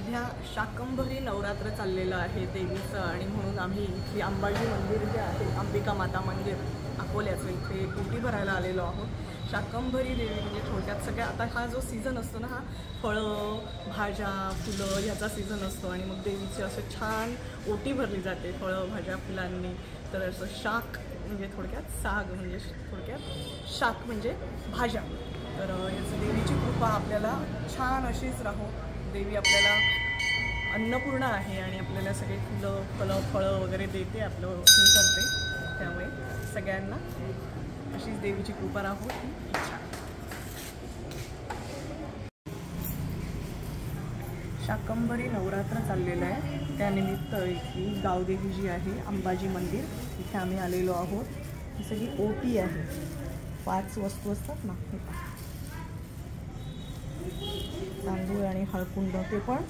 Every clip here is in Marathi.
सध्या शाकंभरी नवरात्र चाललेलं आहे देवीचं आणि म्हणून आम्ही इथे अंबाजी मंदिर जे आहे अंबिका माता मंदिर अकोल्याचं इथे ओटी भरायला आलेलो आहोत। शाकंभरी देवी म्हणजे थोडक्यात सगळ्या आता हा जो सीझन असतो ना हा फळं भाज्या फुलं ह्याचा सीझन असतो आणि मग देवीची असं छान ओटी भरली जाते फळं भाज्या फुलांनी। तर असं शाक म्हणजे थोडक्यात साग म्हणजे थोडक्यात शाक म्हणजे भाज्या। तर याचं देवीची कृपा आपल्याला छान अशीच राहो। देवी आपल्याला अन्नपूर्ण आहे आणि आपल्याला सगळे फळं वगैरे देते आपलं हे करते। त्यामुळे सगळ्यांना अशीच देवीची कृपा राहो ही इच्छा। शाकंभरी नवरात्र चाललेलं आहे त्यानिमित्त इथली गावदेवी जी आहे अंबाजी मंदिर इथे आम्ही आलेलो आहोत। ही सगळी ओटी आहे 5 वस्तू असतात ना हे तांदूळ आणि हळकुंड ते पण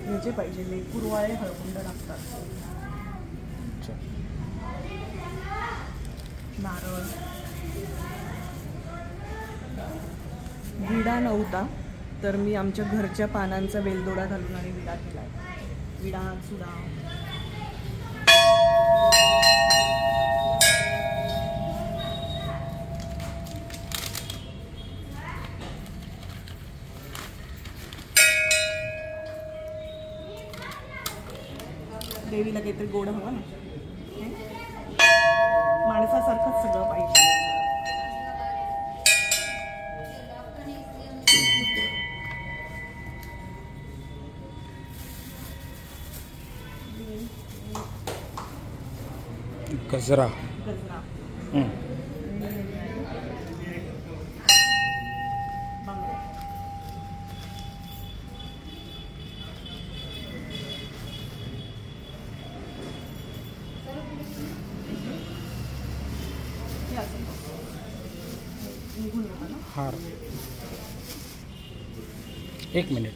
याचे पाहिजे लेकुरवाळे हळकुंड लागतात। नारळ विडा नव्हता तर मी आमच्या घरच्या पानांचा वेलदोडा घालून आणि विडा केला विडा चुडा। देवीला काहीतरी गोड हवं ना माणसासारखंच सगळं पाहिजे। गजरा गजरा हार 1 मिनिट।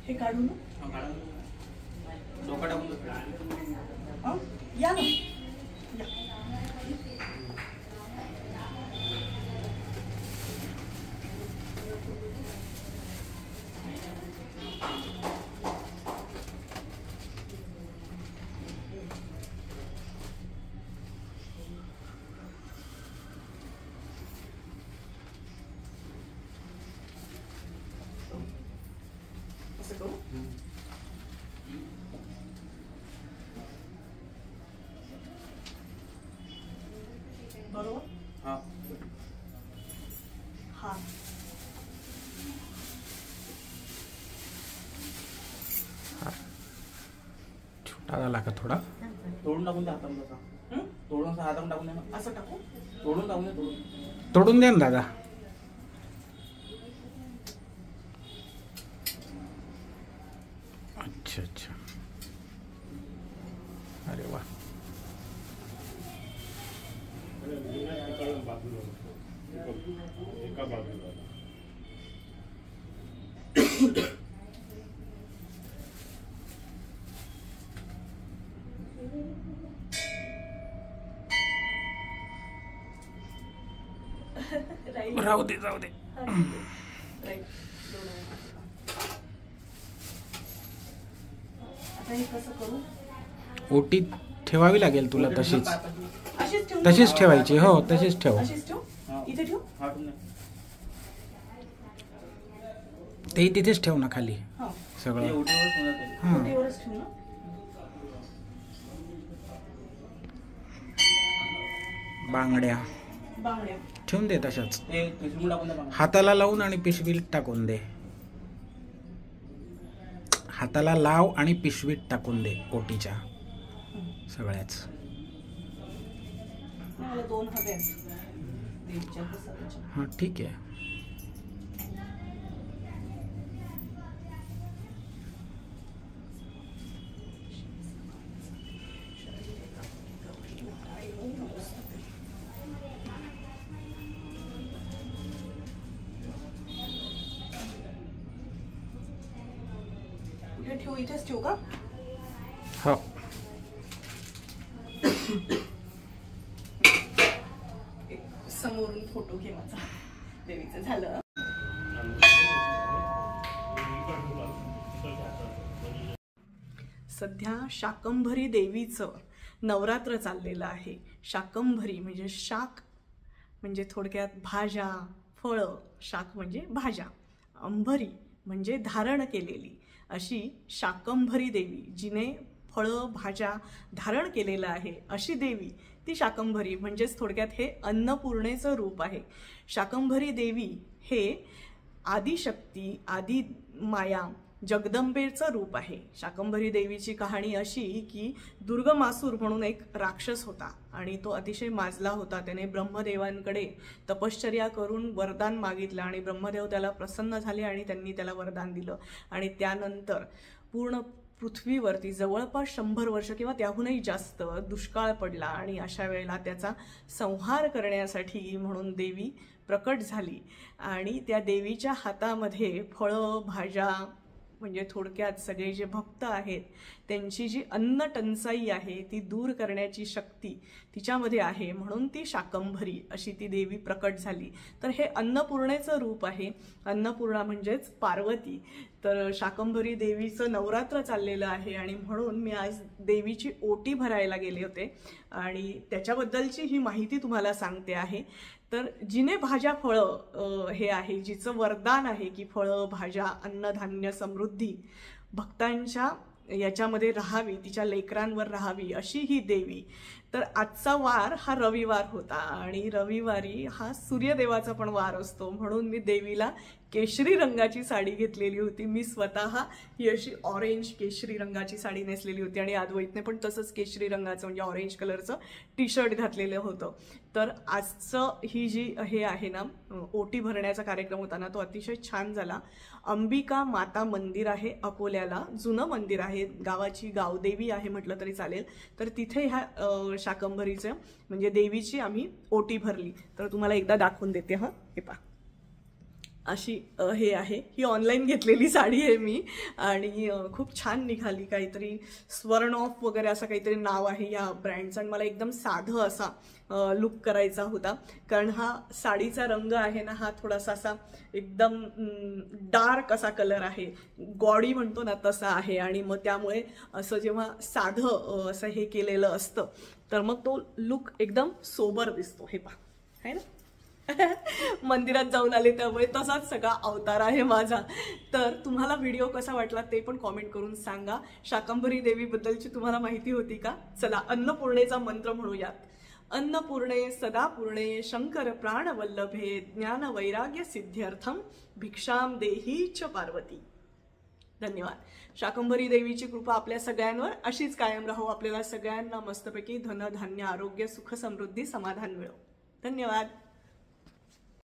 हे काढून या ना असं करू बरोबर। हाँ हाँ छोटा झाला का थोडा तोडून टाकून द्या हातामध्ये तसा तोडून हातामध्ये टाकून द्या ना असं टाकू तोडून टाकून द्या तोडून द्या ना दादा। अच्छा अच्छा अरे वाह राहू दे जाऊ दे। आता हे कसं करू ओटी ठेवावी लागेल तुला तशीच तशीच ठेवायची हो तशीच ठेव इथे ठेवू ते तिथेच ठेव ना खाली सगळं हां बांगड्या ठेवून दे तशाच हाताला लावून आणि पिशवीत टाकून दे हाताला लाव आणि पिशवीत टाकून दे ओटीच्या सगळ्याच। हां ठीक आहे तू इथेच ठेवू का? हो. समोरून फोटो घे माझा देवीचं. झालं. सध्या शाकंभरी देवीचं नवरात्र चाललेलं आहे. शाकंभरी म्हणजे शाक म्हणजे थोडक्यात भाज्या, फळं. शाक म्हणजे भाज्या, अंभरी म्हणजे धारण केलेली. अशी शाकंभरी देवी, जिने फळं भाज्या धारण केलेलं आहे अशी देवी ती शाकंभरी. म्हणजेच थोडक्यात हे अन्नपूर्णेचं रूप आहे. शाकंभरी देवी हे आदिशक्ती, आदि माया, जगदंबेचं रूप आहे. शाकंभरी देवीची कहाणी अशी की दुर्गमासूर म्हणून एक राक्षस होता आणि तो अतिशय माजला होता. त्याने ब्रह्मदेवांकडे तपश्चर्या करून वरदान मागितलं आणि ब्रह्मदेव त्याला प्रसन्न झाले आणि त्यांनी त्याला वरदान दिलं. आणि त्यानंतर पूर्ण पृथ्वीवरती जवळपास 100 वर्ष किंवा त्याहूनही जास्त दुष्काळ पडला आणि अशा वेळेला त्याचा संहार करण्यासाठी म्हणून देवी प्रकट झाली. आणि त्या देवीच्या हातामध्ये फळं भाज्या म्हणजे थोडक्यात सगळे जे भक्त आहेत त्यांची जी अन्न टंचाई आहे ती दूर करण्याची शक्ती तिच्यामध्ये आहे, म्हणून ती शाकंभरी अशी ती देवी प्रकट झाली. तर हे अन्नपूर्णेचं रूप आहे. अन्नपूर्णा म्हणजेच पार्वती. तर शाकंभरी देवीचं नवरात्र चाललेलं आहे आणि म्हणून मी आज देवीची ओटी भरायला गेले होते आणि त्याच्याबद्दलची ही माहिती तुम्हाला सांगते आहे. तर जिने भाज्या फळं हे आहे, जिचं वरदान आहे की फळं भाज्या अन्नधान्य समृद्धी भक्तांच्या याच्यामध्ये राहावी, तिच्या लेकरांवर राहावी अशी ही देवी. तर आजचा वार हा रविवार होता आणि रविवारी हा सूर्यदेवाचा पण वार असतो, म्हणून मी देवीला केशरी रंगाची साडी घेतलेली होती. मी स्वतः ही अशी ऑरेंज केशरी रंगाची साडी नेसलेली होती आणि अद्वैतने पण तसंच केशरी रंगाचं म्हणजे ऑरेंज कलरचं टी शर्ट घातलेलं होतं. तर आजचं ही जी हे आहे ना ओटी भरण्याचा कार्यक्रम होता ना तो अतिशय छान झाला. अंबिका माता मंदिर आहे अकोल्याला, जुनं मंदिर आहे, गावाची गावदेवी आहे म्हटलं तरी चालेल. तर तिथे ह्या शाकंभरीचं म्हणजे देवीची आम्ही ओटी भरली. तर तुम्हाला एकदा दाखवून देते. हा हे पहा, अशी हे आहे. ही ऑनलाईन घेतलेली साडी आहे मी आणि खूप छान निघाली. काहीतरी स्वर्ण ऑफ वगैरे असं काहीतरी नाव आहे या ब्रँडचं आणि मला एकदम साधं असा लुक करायचा होता, कारण हा साडीचा रंग आहे ना हा थोडासा असा एकदम डार्क असा कलर आहे, गॉडी म्हणतो ना तसा आहे. आणि मग त्यामुळे असं जेव्हा साधं असं हे केलेलं असतं तर मग तो लुक एकदम सोबर दिसतो. हे पहा, आहे ना. मंदिरात जाऊन आले त्यामुळे तसाच सगळा अवतार आहे माझा. तर तुम्हाला व्हिडिओ कसा वाटला ते पण कॉमेंट करून सांगा. शाकंभरी देवीबद्दलची तुम्हाला माहिती होती का? चला अन्नपूर्णेचा मंत्र म्हणूयात. अन्नपूर्णे सदापूर्णे शंकर प्राणवल्लभे ज्ञान वैराग्य सिद्ध्यर्थम भिक्षाम देही च पार्वती. धन्यवाद. शाकंभरी देवीची कृपा आपल्या सगळ्यांवर अशीच कायम राहो. आपल्याला सगळ्यांना मस्तपैकी धन धान्य आरोग्य सुख समृद्धी समाधान मिळो. धन्यवाद.